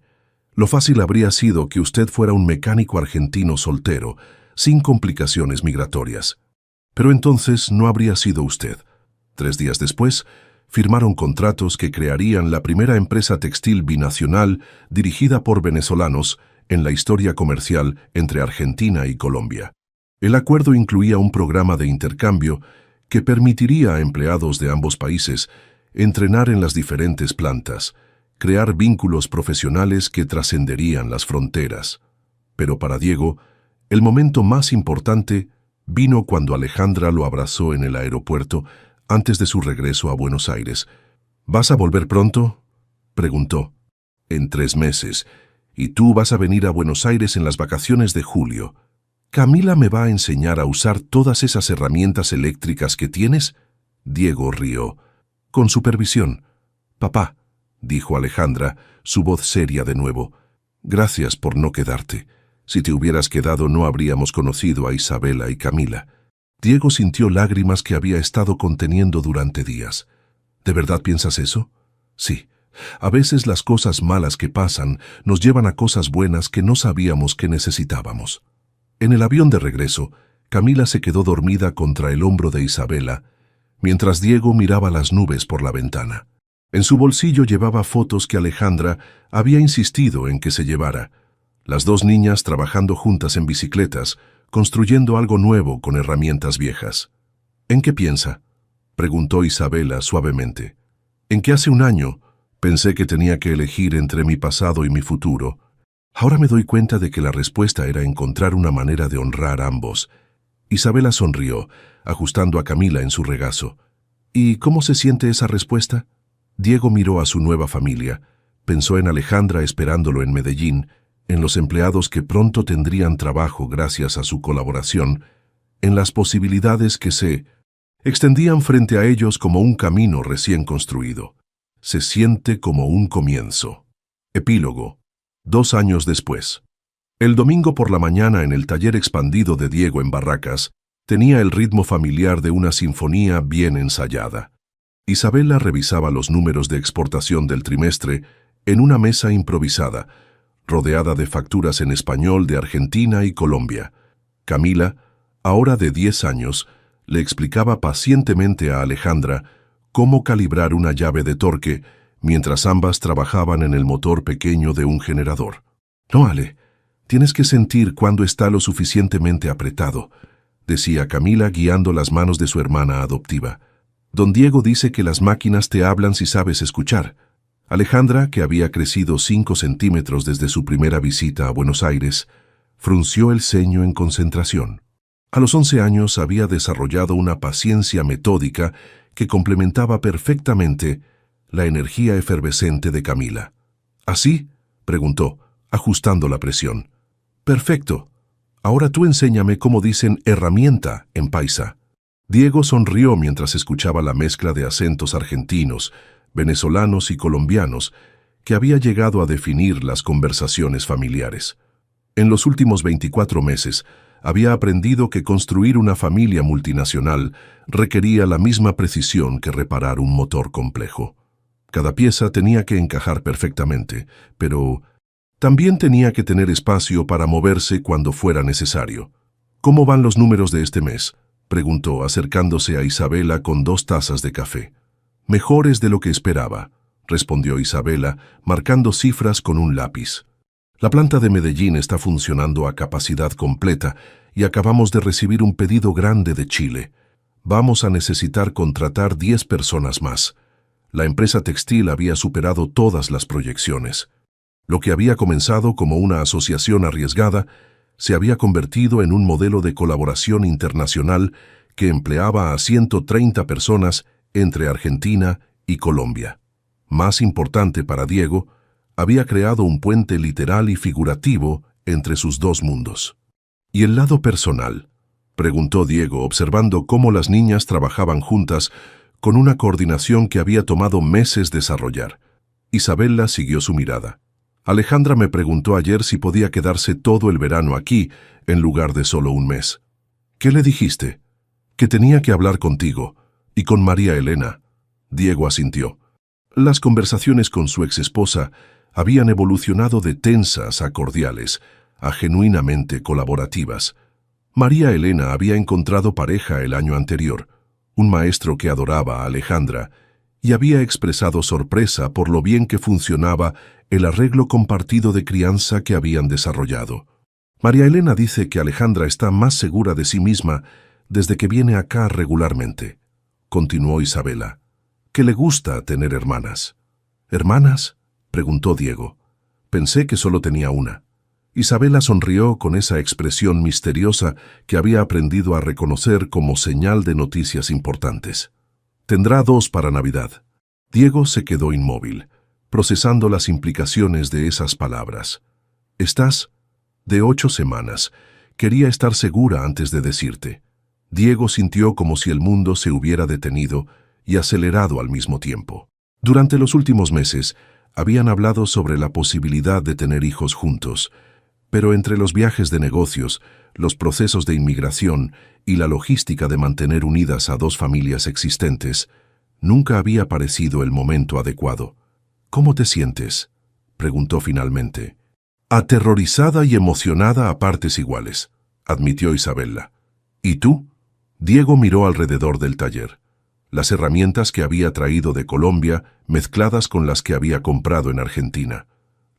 Lo fácil habría sido que usted fuera un mecánico argentino soltero, sin complicaciones migratorias. Pero entonces no habría sido usted. 3 días después, firmaron contratos que crearían la primera empresa textil binacional dirigida por venezolanos en la historia comercial entre Argentina y Colombia. El acuerdo incluía un programa de intercambio que permitiría a empleados de ambos países entrenar en las diferentes plantas, crear vínculos profesionales que trascenderían las fronteras. Pero para Diego, el momento más importante vino cuando Alejandra lo abrazó en el aeropuerto antes de su regreso a Buenos Aires. ¿Vas a volver pronto?, preguntó. En 3 meses, y tú vas a venir a Buenos Aires en las vacaciones de julio. ¿Camila me va a enseñar a usar todas esas herramientas eléctricas que tienes? Diego rió. Con supervisión. Papá, dijo Alejandra, su voz seria de nuevo. Gracias por no quedarte. Si te hubieras quedado no habríamos conocido a Isabela y Camila. Diego sintió lágrimas que había estado conteniendo durante días. ¿De verdad piensas eso? Sí. A veces las cosas malas que pasan nos llevan a cosas buenas que no sabíamos que necesitábamos. En el avión de regreso, Camila se quedó dormida contra el hombro de Isabela, mientras Diego miraba las nubes por la ventana. En su bolsillo llevaba fotos que Alejandra había insistido en que se llevara. Las 2 niñas trabajando juntas en bicicletas, construyendo algo nuevo con herramientas viejas. ¿En qué piensa?, preguntó Isabela suavemente. En que hace un año pensé que tenía que elegir entre mi pasado y mi futuro. Ahora me doy cuenta de que la respuesta era encontrar una manera de honrar a ambos. Isabela sonrió, ajustando a Camila en su regazo. ¿Y cómo se siente esa respuesta? Diego miró a su nueva familia. Pensó en Alejandra esperándolo en Medellín, en los empleados que pronto tendrían trabajo gracias a su colaboración, en las posibilidades que se extendían frente a ellos como un camino recién construido. Se siente como un comienzo. Epílogo. 2 años después. El domingo por la mañana en el taller expandido de Diego en Barracas, tenía el ritmo familiar de una sinfonía bien ensayada. Isabela revisaba los números de exportación del trimestre en una mesa improvisada, rodeada de facturas en español de Argentina y Colombia. Camila, ahora de 10 años, le explicaba pacientemente a Alejandra cómo calibrar una llave de torque mientras ambas trabajaban en el motor pequeño de un generador. «No, Ale, tienes que sentir cuándo está lo suficientemente apretado», decía Camila guiando las manos de su hermana adoptiva. «Don Diego dice que las máquinas te hablan si sabes escuchar». Alejandra, que había crecido 5 centímetros desde su primera visita a Buenos Aires, frunció el ceño en concentración. A los 11 años había desarrollado una paciencia metódica que complementaba perfectamente la energía efervescente de Camila. ¿Así?, preguntó, ajustando la presión. «Perfecto. Ahora tú enséñame cómo dicen herramienta en paisa». Diego sonrió mientras escuchaba la mezcla de acentos argentinos, venezolanos y colombianos que había llegado a definir las conversaciones familiares. En los últimos 24 meses, había aprendido que construir una familia multinacional requería la misma precisión que reparar un motor complejo. Cada pieza tenía que encajar perfectamente, pero también tenía que tener espacio para moverse cuando fuera necesario. «¿Cómo van los números de este mes?», preguntó, acercándose a Isabela con 2 tazas de café. «Mejores de lo que esperaba», respondió Isabela, marcando cifras con un lápiz. «La planta de Medellín está funcionando a capacidad completa y acabamos de recibir un pedido grande de Chile. Vamos a necesitar contratar 10 personas más». La empresa textil había superado todas las proyecciones. Lo que había comenzado como una asociación arriesgada se había convertido en un modelo de colaboración internacional que empleaba a 130 personas entre Argentina y Colombia. Más importante para Diego, había creado un puente literal y figurativo entre sus dos mundos. ¿Y el lado personal?, preguntó Diego, observando cómo las niñas trabajaban juntas con una coordinación que había tomado meses desarrollar. Isabela siguió su mirada. Alejandra me preguntó ayer si podía quedarse todo el verano aquí, en lugar de solo un mes. ¿Qué le dijiste? Que tenía que hablar contigo, y con María Elena. Diego asintió. Las conversaciones con su exesposa habían evolucionado de tensas a cordiales, a genuinamente colaborativas. María Elena había encontrado pareja el año anterior, un maestro que adoraba a Alejandra, y había expresado sorpresa por lo bien que funcionaba el arreglo compartido de crianza que habían desarrollado. María Elena dice que Alejandra está más segura de sí misma desde que viene acá regularmente, continuó Isabela, que le gusta tener hermanas. ¿Hermanas?, preguntó Diego. Pensé que solo tenía una. Isabela sonrió con esa expresión misteriosa que había aprendido a reconocer como señal de noticias importantes. Tendrá 2 para Navidad. Diego se quedó inmóvil, procesando las implicaciones de esas palabras. ¿Estás? De 8 semanas. Quería estar segura antes de decirte. Diego sintió como si el mundo se hubiera detenido y acelerado al mismo tiempo. Durante los últimos meses, habían hablado sobre la posibilidad de tener hijos juntos, pero entre los viajes de negocios, los procesos de inmigración y la logística de mantener unidas a 2 familias existentes, nunca había parecido el momento adecuado. ¿Cómo te sientes?, preguntó finalmente. Aterrorizada y emocionada a partes iguales, admitió Isabela. ¿Y tú? Diego miró alrededor del taller. Las herramientas que había traído de Colombia mezcladas con las que había comprado en Argentina.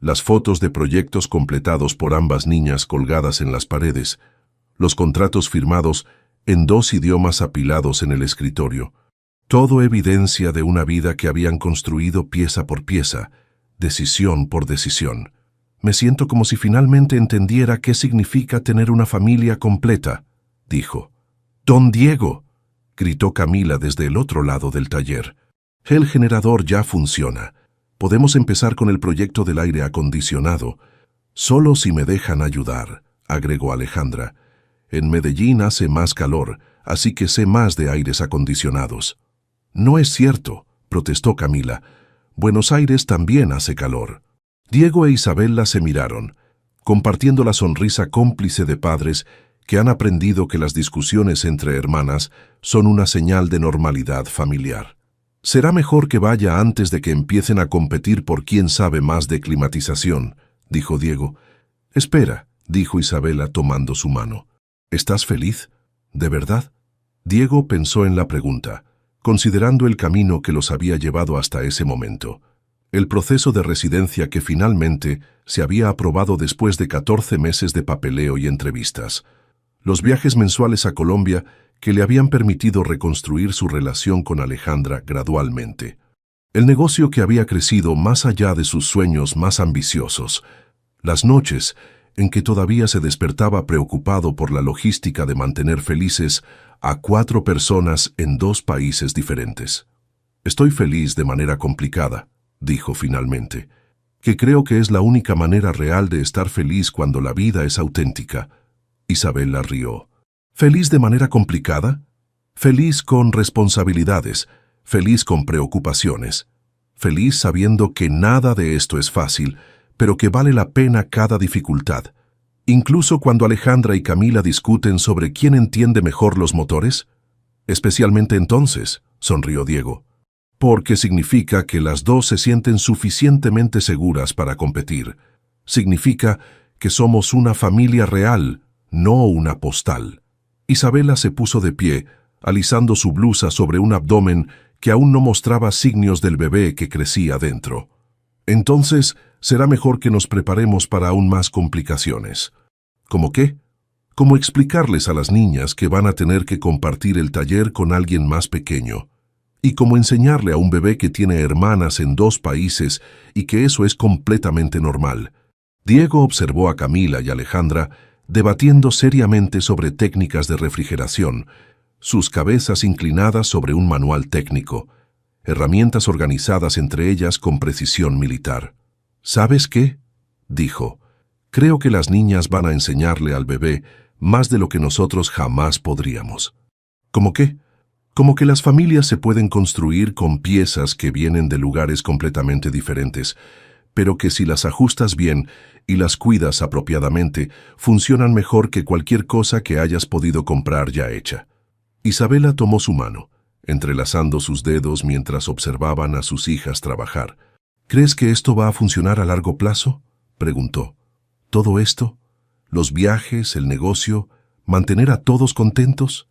Las fotos de proyectos completados por ambas niñas colgadas en las paredes. Los contratos firmados en 2 idiomas apilados en el escritorio. Todo evidencia de una vida que habían construido pieza por pieza, decisión por decisión. Me siento como si finalmente entendiera qué significa tener una familia completa, dijo. «¡Don Diego!», gritó Camila desde el otro lado del taller. «El generador ya funciona. Podemos empezar con el proyecto del aire acondicionado. Solo si me dejan ayudar», agregó Alejandra. «En Medellín hace más calor, así que sé más de aires acondicionados». «No es cierto», protestó Camila. «Buenos Aires también hace calor». Diego e Isabela se miraron, compartiendo la sonrisa cómplice de padres que han aprendido que las discusiones entre hermanas son una señal de normalidad familiar. «Será mejor que vaya antes de que empiecen a competir por quién sabe más de climatización», dijo Diego. «Espera», dijo Isabela tomando su mano. «¿Estás feliz? ¿De verdad?». Diego pensó en la pregunta, considerando el camino que los había llevado hasta ese momento. El proceso de residencia que finalmente se había aprobado después de 14 meses de papeleo y entrevistas. Los viajes mensuales a Colombia que le habían permitido reconstruir su relación con Alejandra gradualmente. El negocio que había crecido más allá de sus sueños más ambiciosos. Las noches en que todavía se despertaba preocupado por la logística de mantener felices a 4 personas en 2 países diferentes. «Estoy feliz de manera complicada», dijo finalmente, «que creo que es la única manera real de estar feliz cuando la vida es auténtica». Isabela rió. «¿Feliz de manera complicada? Feliz con responsabilidades, feliz con preocupaciones, feliz sabiendo que nada de esto es fácil, pero que vale la pena cada dificultad. Incluso cuando Alejandra y Camila discuten sobre quién entiende mejor los motores». «Especialmente entonces», sonrió Diego, «porque significa que las 2 se sienten suficientemente seguras para competir. Significa que somos una familia real, no una postal». Isabela se puso de pie, alisando su blusa sobre un abdomen que aún no mostraba signos del bebé que crecía dentro. «Entonces, será mejor que nos preparemos para aún más complicaciones». ¿Cómo qué? Como explicarles a las niñas que van a tener que compartir el taller con alguien más pequeño. Y como enseñarle a un bebé que tiene hermanas en 2 países y que eso es completamente normal. Diego observó a Camila y Alejandra debatiendo seriamente sobre técnicas de refrigeración, sus cabezas inclinadas sobre un manual técnico, herramientas organizadas entre ellas con precisión militar. «¿Sabes qué?», dijo. Creo que las niñas van a enseñarle al bebé más de lo que nosotros jamás podríamos. ¿Cómo qué? Como que las familias se pueden construir con piezas que vienen de lugares completamente diferentes, pero que si las ajustas bien y las cuidas apropiadamente, funcionan mejor que cualquier cosa que hayas podido comprar ya hecha. Isabela tomó su mano, entrelazando sus dedos mientras observaban a sus hijas trabajar. ¿Crees que esto va a funcionar a largo plazo?, preguntó. ¿Todo esto? ¿Los viajes, el negocio, mantener a todos contentos?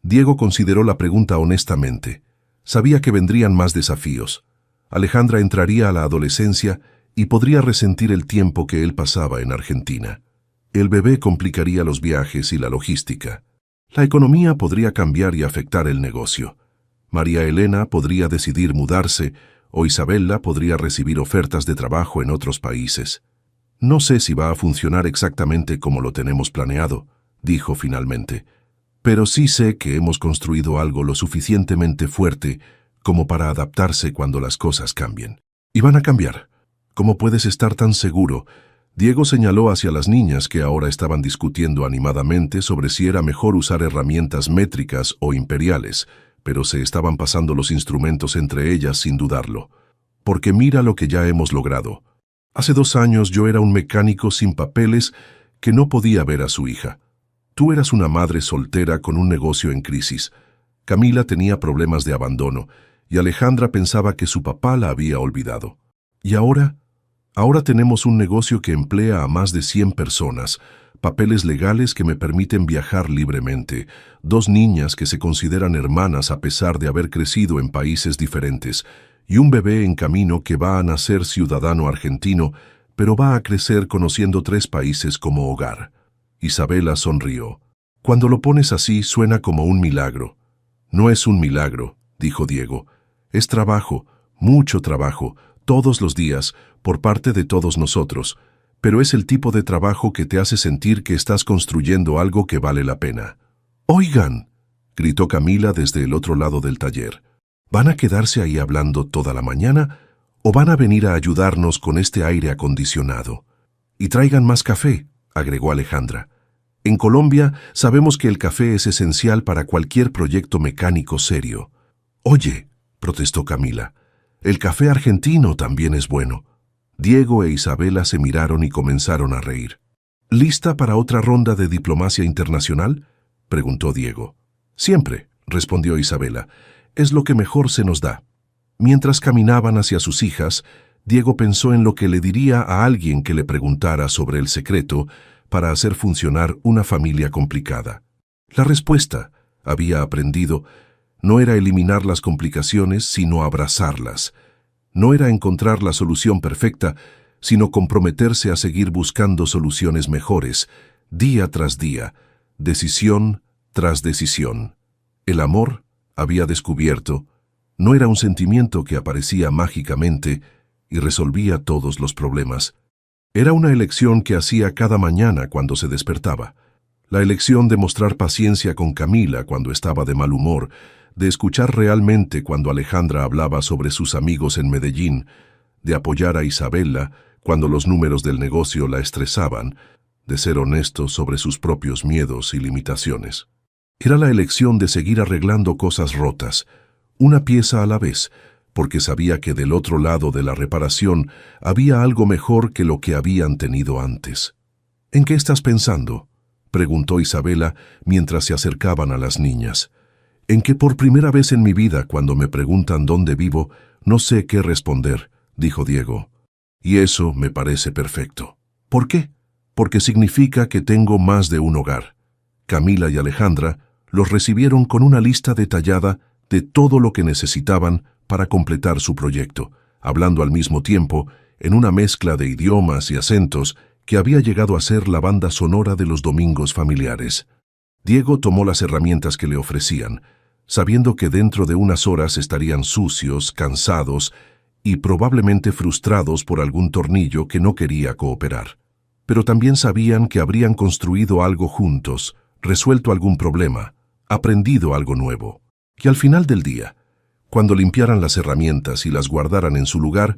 Diego consideró la pregunta honestamente. Sabía que vendrían más desafíos. Alejandra entraría a la adolescencia y podría resentir el tiempo que él pasaba en Argentina. El bebé complicaría los viajes y la logística. La economía podría cambiar y afectar el negocio. María Elena podría decidir mudarse o Isabela podría recibir ofertas de trabajo en otros países. No sé si va a funcionar exactamente como lo tenemos planeado, dijo finalmente, pero sí sé que hemos construido algo lo suficientemente fuerte como para adaptarse cuando las cosas cambien. Y van a cambiar. ¿Cómo puedes estar tan seguro? Diego señaló hacia las niñas que ahora estaban discutiendo animadamente sobre si era mejor usar herramientas métricas o imperiales, pero se estaban pasando los instrumentos entre ellas sin dudarlo. Porque mira lo que ya hemos logrado. Hace 2 años yo era un mecánico sin papeles que no podía ver a su hija. Tú eras una madre soltera con un negocio en crisis. Camila tenía problemas de abandono y Alejandra pensaba que su papá la había olvidado. ¿Y ahora? Ahora tenemos un negocio que emplea a más de 100 personas, papeles legales que me permiten viajar libremente, 2 niñas que se consideran hermanas a pesar de haber crecido en países diferentes, y un bebé en camino que va a nacer ciudadano argentino, pero va a crecer conociendo 3 países como hogar. Isabela sonrió. Cuando lo pones así suena como un milagro. No es un milagro, dijo Diego. Es trabajo, mucho trabajo, todos los días, por parte de todos nosotros, pero es el tipo de trabajo que te hace sentir que estás construyendo algo que vale la pena. «Oigan», gritó Camila desde el otro lado del taller, ¿van a quedarse ahí hablando toda la mañana o van a venir a ayudarnos con este aire acondicionado? Y traigan más café, agregó Alejandra. En Colombia sabemos que el café es esencial para cualquier proyecto mecánico serio. Oye, protestó Camila, el café argentino también es bueno. Diego e Isabela se miraron y comenzaron a reír. ¿Lista para otra ronda de diplomacia internacional?, preguntó Diego. Siempre, respondió Isabela. Es lo que mejor se nos da. Mientras caminaban hacia sus hijas, Diego pensó en lo que le diría a alguien que le preguntara sobre el secreto para hacer funcionar una familia complicada. La respuesta, había aprendido, no era eliminar las complicaciones, sino abrazarlas. No era encontrar la solución perfecta, sino comprometerse a seguir buscando soluciones mejores, día tras día, decisión tras decisión. El amor, había descubierto, no era un sentimiento que aparecía mágicamente y resolvía todos los problemas. Era una elección que hacía cada mañana cuando se despertaba. La elección de mostrar paciencia con Camila cuando estaba de mal humor, de escuchar realmente cuando Alejandra hablaba sobre sus amigos en Medellín, de apoyar a Isabela cuando los números del negocio la estresaban, de ser honesto sobre sus propios miedos y limitaciones. Era la elección de seguir arreglando cosas rotas, una pieza a la vez, porque sabía que del otro lado de la reparación había algo mejor que lo que habían tenido antes. ¿En qué estás pensando?, preguntó Isabela mientras se acercaban a las niñas. En que por primera vez en mi vida, cuando me preguntan dónde vivo, no sé qué responder, dijo Diego. Y eso me parece perfecto. ¿Por qué? Porque significa que tengo más de un hogar. Camila y Alejandra los recibieron con una lista detallada de todo lo que necesitaban para completar su proyecto, hablando al mismo tiempo, en una mezcla de idiomas y acentos que había llegado a ser la banda sonora de los domingos familiares. Diego tomó las herramientas que le ofrecían, sabiendo que dentro de unas horas estarían sucios, cansados y probablemente frustrados por algún tornillo que no quería cooperar. Pero también sabían que habrían construido algo juntos, resuelto algún problema, aprendido algo nuevo. Y al final del día, cuando limpiaran las herramientas y las guardaran en su lugar,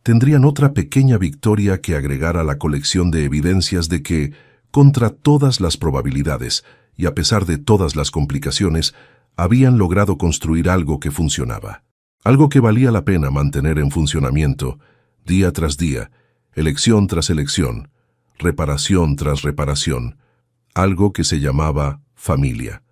tendrían otra pequeña victoria que agregar a la colección de evidencias de que, contra todas las probabilidades y a pesar de todas las complicaciones, habían logrado construir algo que funcionaba. Algo que valía la pena mantener en funcionamiento, día tras día, elección tras elección, reparación tras reparación, algo que se llamaba familia.